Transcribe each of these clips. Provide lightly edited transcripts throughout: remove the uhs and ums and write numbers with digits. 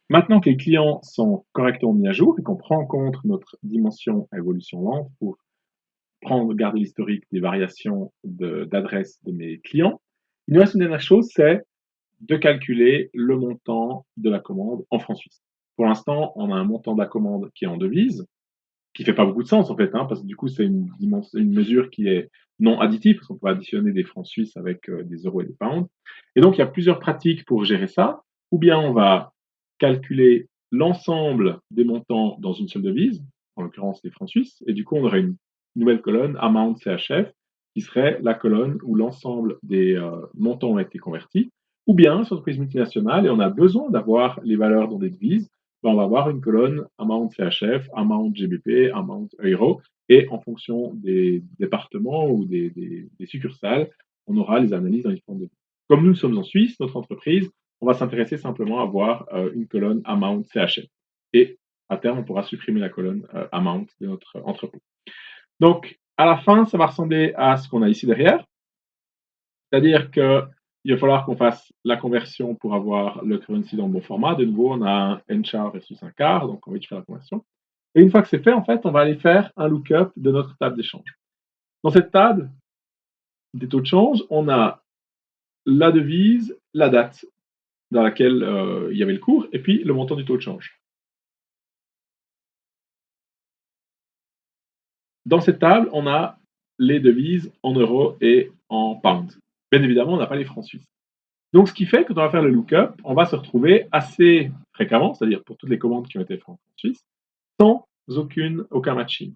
Maintenant que les clients sont correctement mis à jour et qu'on prend en compte notre dimension à évolution lente pour garder l'historique des variations d'adresse de mes clients, il nous reste une dernière chose, c'est de calculer le montant de la commande en francs suisses. Pour l'instant, on a un montant de la commande qui est en devise, qui fait pas beaucoup de sens en fait, hein, parce que du coup, c'est une mesure qui est non additive, parce qu'on peut additionner des francs suisses avec des euros et des pounds. Et donc, il y a plusieurs pratiques pour gérer ça. Ou bien on va calculer l'ensemble des montants dans une seule devise, en l'occurrence les francs suisses, et du coup, on aurait une nouvelle colonne, amount CHF, qui serait la colonne où l'ensemble des montants ont été convertis. Ou bien, sur une entreprise multinationale, et on a besoin d'avoir les valeurs dans des devises, ben, on va avoir une colonne amount CHF, amount GBP, amount euro, et en fonction des départements ou des succursales, on aura les analyses dans les différentes devises. Comme nous sommes en Suisse, notre entreprise, on va s'intéresser simplement à avoir une colonne amount CHF. Et à terme, on pourra supprimer la colonne amount de notre entrepôt. Donc, à la fin, ça va ressembler à ce qu'on a ici derrière. C'est-à-dire qu'il va falloir qu'on fasse la conversion pour avoir le currency dans le bon format. De nouveau, on a un n-char versus un car, donc on va y faire la conversion. Et une fois que c'est fait, en fait, on va aller faire un lookup de notre table d'échange. Dans cette table des taux de change, on a la devise, la date dans laquelle il y avait le cours, et puis le montant du taux de change. Dans cette table, on a les devises en euros et en pounds. Bien évidemment, on n'a pas les francs suisses. Donc, ce qui fait que quand on va faire le lookup, on va se retrouver assez fréquemment, c'est-à-dire pour toutes les commandes qui ont été faites en francs suisses, sans aucun matching.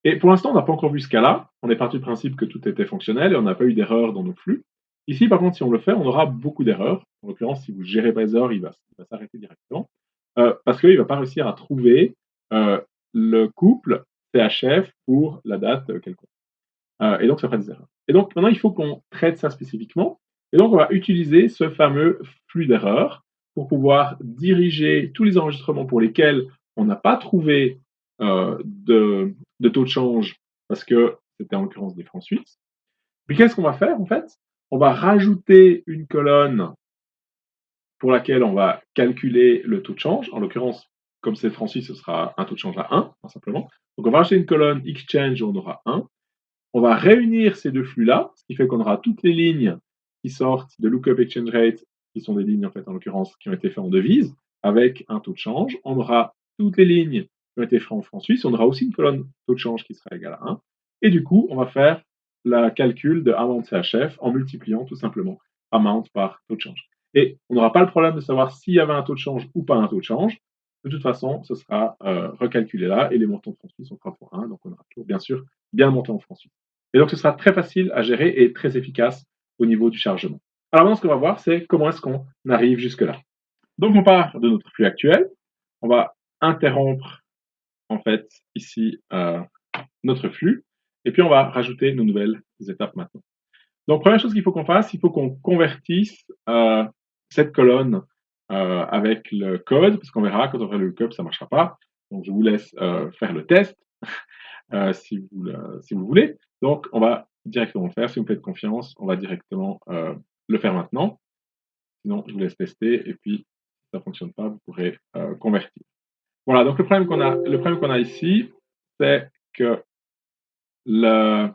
Et pour l'instant, on n'a pas encore vu ce cas-là. On est parti du principe que tout était fonctionnel et on n'a pas eu d'erreur dans nos flux. Ici, par contre, si on le fait, on aura beaucoup d'erreurs. En l'occurrence, si vous ne gérez pas les erreurs, il va s'arrêter directement. Parce qu'il ne va pas réussir à trouver le couple CHF pour la date quelconque. Et donc, ça fera des erreurs. Et donc, maintenant, il faut qu'on traite ça spécifiquement. Et donc, on va utiliser ce fameux flux d'erreurs pour pouvoir diriger tous les enregistrements pour lesquels on n'a pas trouvé de taux de change parce que c'était en l'occurrence des francs suisses. Puis, qu'est-ce qu'on va faire en fait? On va rajouter une colonne pour laquelle on va calculer le taux de change. En l'occurrence, comme c'est francs suisses, ce sera un taux de change à 1, tout simplement. Donc, on va rajouter une colonne exchange où on aura 1. On va réunir ces deux flux-là, ce qui fait qu'on aura toutes les lignes qui sortent de lookup exchange rate, qui sont des lignes en fait en l'occurrence qui ont été faites en devise, avec un taux de change. On aura toutes les lignes qui ont été faites en francs suisses. On aura aussi une colonne taux de change qui sera égale à 1. Et du coup, on va faire le calcul de amount CHF en multipliant tout simplement amount par taux de change. Et on n'aura pas le problème de savoir s'il y avait un taux de change ou pas un taux de change. De toute façon, ce sera recalculé là et les montants de francs suisses sont 3 pour 1. Donc on aura toujours, bien sûr, bien le montant en francs suisses. Et donc, ce sera très facile à gérer et très efficace au niveau du chargement. Alors maintenant, ce qu'on va voir, c'est comment est-ce qu'on arrive jusque-là. Donc, on part de notre flux actuel. On va interrompre, en fait, ici, notre flux. Et puis, on va rajouter nos nouvelles étapes maintenant. Donc, première chose qu'il faut qu'on fasse, il faut qu'on convertisse cette colonne avec le code, parce qu'on verra, quand on fera le lookup, ça ne marchera pas. Donc, je vous laisse faire le test. Si vous voulez. Donc, on va directement le faire. Si vous me faites confiance, on va directement le faire maintenant. Sinon, je vous laisse tester et puis, si ça ne fonctionne pas, vous pourrez convertir. Voilà, donc le problème qu'on a ici, c'est que la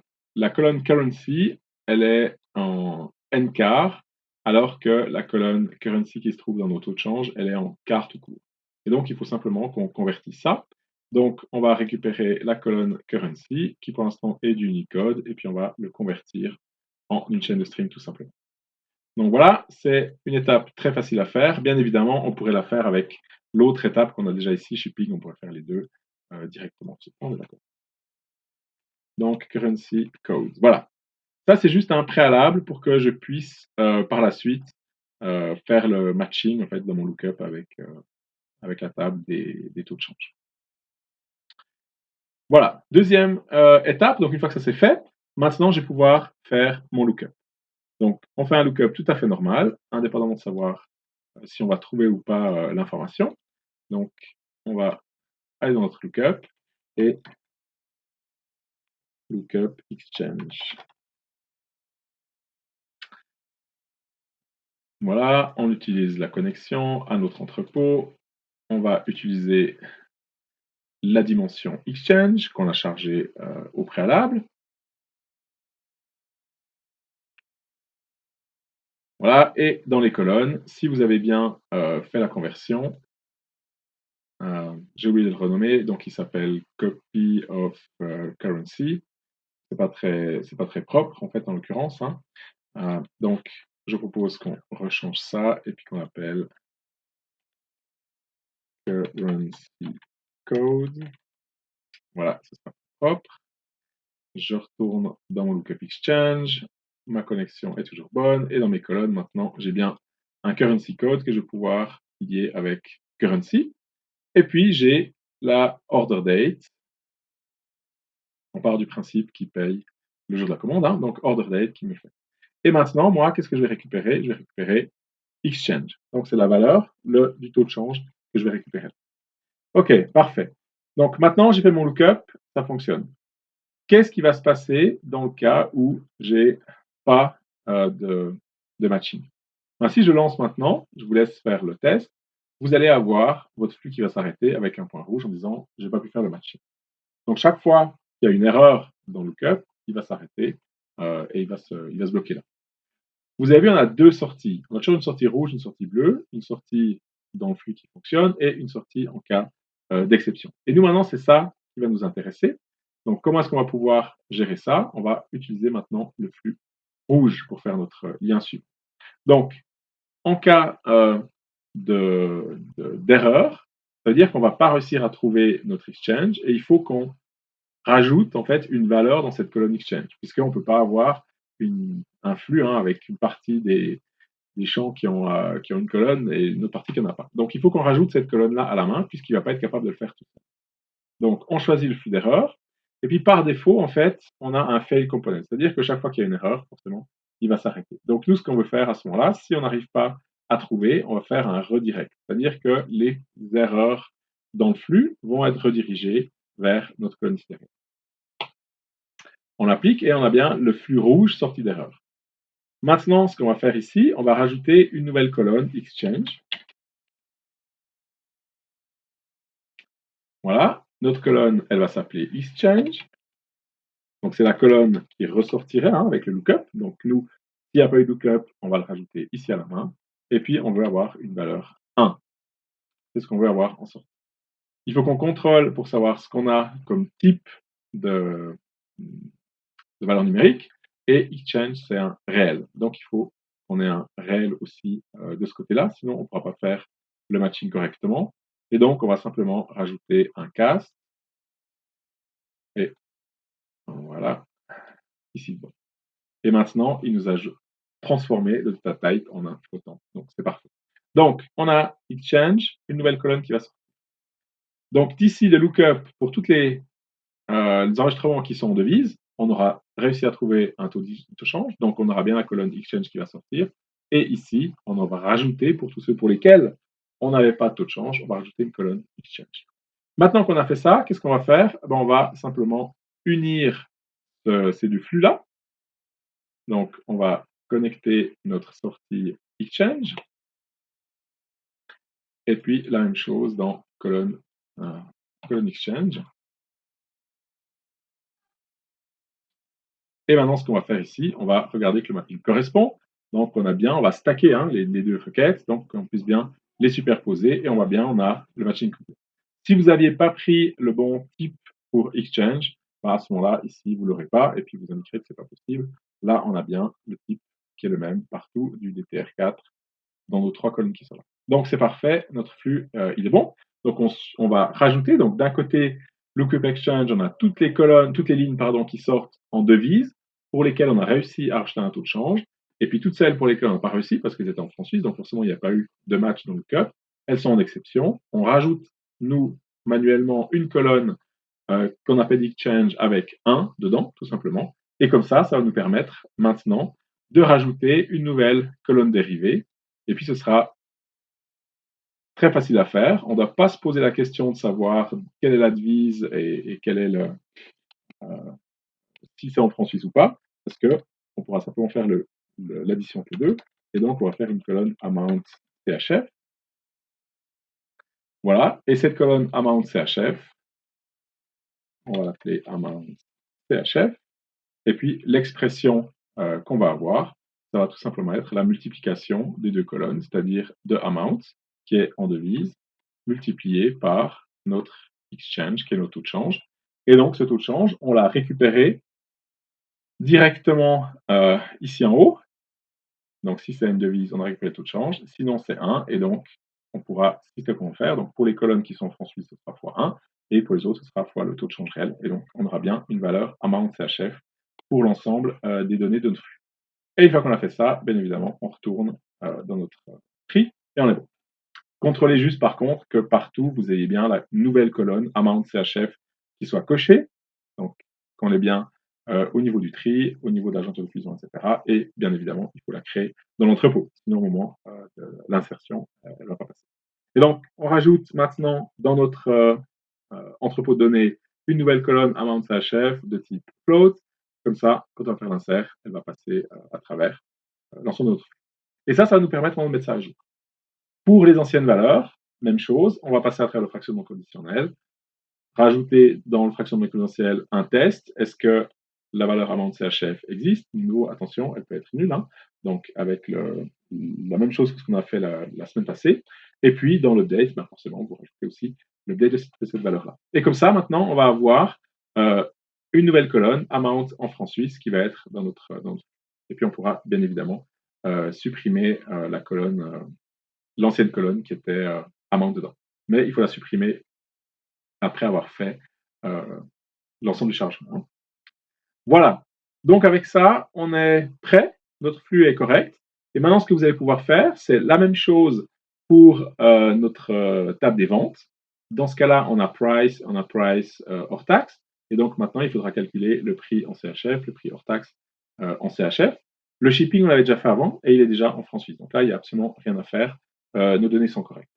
colonne currency, elle est en n-car, alors que la colonne currency qui se trouve dans nos taux de change, elle est en car tout court. Et donc, il faut simplement qu'on convertisse ça. Donc, on va récupérer la colonne currency, qui pour l'instant est du Unicode, et puis on va le convertir en une chaîne de string tout simplement. Donc voilà, c'est une étape très facile à faire. Bien évidemment, on pourrait la faire avec l'autre étape qu'on a déjà ici, shipping, on pourrait faire les deux directement. On est d'accord. Donc, currency code. Voilà. Ça, c'est juste un préalable pour que je puisse, par la suite, faire le matching en fait, dans mon lookup avec la table des taux de change. Voilà. Deuxième étape, donc une fois que ça c'est fait, maintenant je vais pouvoir faire mon lookup. Donc, on fait un lookup tout à fait normal, indépendamment de savoir si on va trouver ou pas l'information. Donc, on va aller dans notre lookup et lookup exchange. Voilà, on utilise la connexion à notre entrepôt on va utiliser la dimension exchange qu'on a chargée au préalable. Voilà, et dans les colonnes, si vous avez bien fait la conversion, j'ai oublié de le renommer, donc il s'appelle copy of currency. C'est pas très propre en fait en l'occurrence, hein. Donc je propose qu'on rechange ça et puis qu'on appelle currency code. Voilà, ce sera propre. Je retourne dans mon lookup exchange, ma connexion est toujours bonne, et dans mes colonnes, maintenant, j'ai bien un currency code que je vais pouvoir lier avec currency. Et puis, j'ai la order date. On part du principe qu'il paye le jour de la commande, hein, donc order date qui me fait. Et maintenant, moi, qu'est-ce que je vais récupérer? Je vais récupérer exchange. Donc, c'est la valeur du taux de change que je vais récupérer. OK, parfait. Donc, maintenant, j'ai fait mon lookup, ça fonctionne. Qu'est-ce qui va se passer dans le cas où j'ai pas de matching? Ben, si je lance maintenant, je vous laisse faire le test, vous allez avoir votre flux qui va s'arrêter avec un point rouge en disant j'ai pas pu faire le matching. Donc chaque fois qu'il y a une erreur dans le lookup, il va s'arrêter et il va se bloquer là. Vous avez vu, on a deux sorties. On a toujours une sortie rouge, une sortie bleue, une sortie dans le flux qui fonctionne et une sortie en cas d'exception. Et nous maintenant, c'est ça qui va nous intéresser. Donc comment est-ce qu'on va pouvoir gérer ça? On va utiliser maintenant le flux rouge pour faire notre lien suivant. Donc, en cas d'erreur, ça veut dire qu'on ne va pas réussir à trouver notre exchange et il faut qu'on rajoute en fait une valeur dans cette colonne exchange, puisqu'on ne peut pas avoir un flux avec une partie des champs qui ont une colonne et une autre partie qui n'en a pas. Donc il faut qu'on rajoute cette colonne-là à la main, puisqu'il ne va pas être capable de le faire tout seul. Donc on choisit le flux d'erreur, et puis par défaut, en fait, on a un fail component, c'est-à-dire que chaque fois qu'il y a une erreur, forcément, il va s'arrêter. Donc nous, ce qu'on veut faire à ce moment-là, si on n'arrive pas à trouver, on va faire un redirect, c'est-à-dire que les erreurs dans le flux vont être redirigées vers notre colonne extérieure. On l'applique et on a bien le flux rouge sorti d'erreur. Maintenant, ce qu'on va faire ici, on va rajouter une nouvelle colonne exchange. Voilà, notre colonne, elle va s'appeler exchange. Donc c'est la colonne qui ressortirait avec le lookup. Donc nous, s'il n'y a pas eu de lookup, on va le rajouter ici à la main. Et puis on veut avoir une valeur 1. C'est ce qu'on veut avoir en sortie. Il faut qu'on contrôle pour savoir ce qu'on a comme type de valeur numérique. Et exchange, c'est un réel. Donc il faut qu'on ait un réel aussi de ce côté-là, sinon on ne pourra pas faire le matching correctement. Et donc on va simplement rajouter un cast. Et voilà, ici. Bon. Et maintenant, il nous a transformé le data type en un flottant. Donc c'est parfait. Donc on a exchange, une nouvelle colonne qui va sortir. Donc d'ici le lookup pour tous les enregistrements qui sont en devise, on aura réussi à trouver un taux de change, donc on aura bien la colonne exchange qui va sortir. Et ici, on en va rajouter pour tous ceux pour lesquels on n'avait pas de taux de change, on va rajouter une colonne exchange. Maintenant qu'on a fait ça, qu'est-ce qu'on va faire? On va simplement unir ces deux flux-là. Donc, on va connecter notre sortie exchange. Et puis, la même chose dans colonne exchange. Et maintenant, ce qu'on va faire ici, on va regarder que le mapping correspond. Donc, on va stacker les deux requêtes, donc qu'on puisse bien les superposer. Et on voit bien, on a le matching complet. Si vous n'aviez pas pris le bon type pour Exchange, à ce moment-là, ici, vous ne l'aurez pas. Et puis, vous indiquerez que ce n'est pas possible. Là, on a bien le type qui est le même partout du DTR4 dans nos trois colonnes qui sont là. Donc, c'est parfait. Notre flux, il est bon. Donc, on va rajouter. Donc, d'un côté, Lookup Exchange, on a toutes les lignes qui sortent en devise, pour lesquelles on a réussi à acheter un taux de change. Et puis, toutes celles pour lesquelles on n'a pas réussi, parce qu'elles étaient en francs suisses, donc forcément, il n'y a pas eu de match dans le Lookup. Elles sont en exception. On rajoute, nous, manuellement, une colonne qu'on appelle Exchange avec 1 dedans, tout simplement. Et comme ça va nous permettre maintenant de rajouter une nouvelle colonne dérivée. Et puis, ce sera très facile à faire. On ne doit pas se poser la question de savoir quelle est la devise et quel est si c'est en francs suisses ou pas, parce qu'on pourra simplement faire l'addition entre les deux. Et donc, on va faire une colonne amount CHF. Voilà, et cette colonne amount CHF, on va l'appeler amount CHF, et puis l'expression qu'on va avoir, ça va tout simplement être la multiplication des deux colonnes, c'est-à-dire de amount, qui est en devise, multiplié par notre exchange, qui est notre taux de change. Et donc, ce taux de change, on l'a récupéré directement ici en haut. Donc, si c'est une devise, on a récupéré le taux de change. Sinon, c'est 1. Et donc, on pourra, c'est ce qu'on va faire. Donc, pour les colonnes qui sont en francs suisses, ce sera fois 1. Et pour les autres, ce sera fois le taux de change réel. Et donc, on aura bien une valeur amount CHF pour l'ensemble des données de notre flux. Et une fois qu'on a fait ça, bien évidemment, on retourne dans notre prix et on est bon. Contrôlez juste par contre que partout, vous ayez bien la nouvelle colonne amount CHF qui soit cochée. Donc, qu'on est bien au niveau du tri, au niveau de l'agent de fusion, etc. Et bien évidemment, il faut la créer dans l'entrepôt. Sinon, au moment de l'insertion, elle ne va pas passer. Et donc, on rajoute maintenant dans notre entrepôt de données une nouvelle colonne amount CHF de type float. Comme ça, quand on va faire l'insert, elle va passer à travers l'ensemble de notre flux. Et ça va nous permettre de mettre ça à jour. Pour les anciennes valeurs, même chose, on va passer à travers le fractionnement conditionnel, rajouter dans le fractionnement conditionnel un test. Est-ce que la valeur amount CHF existe? Nous, attention, elle peut être nulle. Hein. Donc, avec la même chose que ce qu'on a fait la semaine passée. Et puis, dans l'update, ben forcément, vous rajoutez aussi l'update de cette valeur-là. Et comme ça, maintenant, on va avoir une nouvelle colonne, amount en francs suisses, qui va être dans notre. Et puis, on pourra, bien évidemment, supprimer la colonne l'ancienne colonne qui était amount dedans. Mais il faut la supprimer après avoir fait l'ensemble du chargement. Voilà. Donc avec ça, on est prêt. Notre flux est correct. Et maintenant, ce que vous allez pouvoir faire, c'est la même chose pour notre table des ventes. Dans ce cas-là, on a price hors taxe. Et donc maintenant, il faudra calculer le prix en CHF, le prix hors taxe en CHF. Le shipping, on l'avait déjà fait avant et il est déjà en francs suisses. Donc là, il n'y a absolument rien à faire. Nos données sont correctes.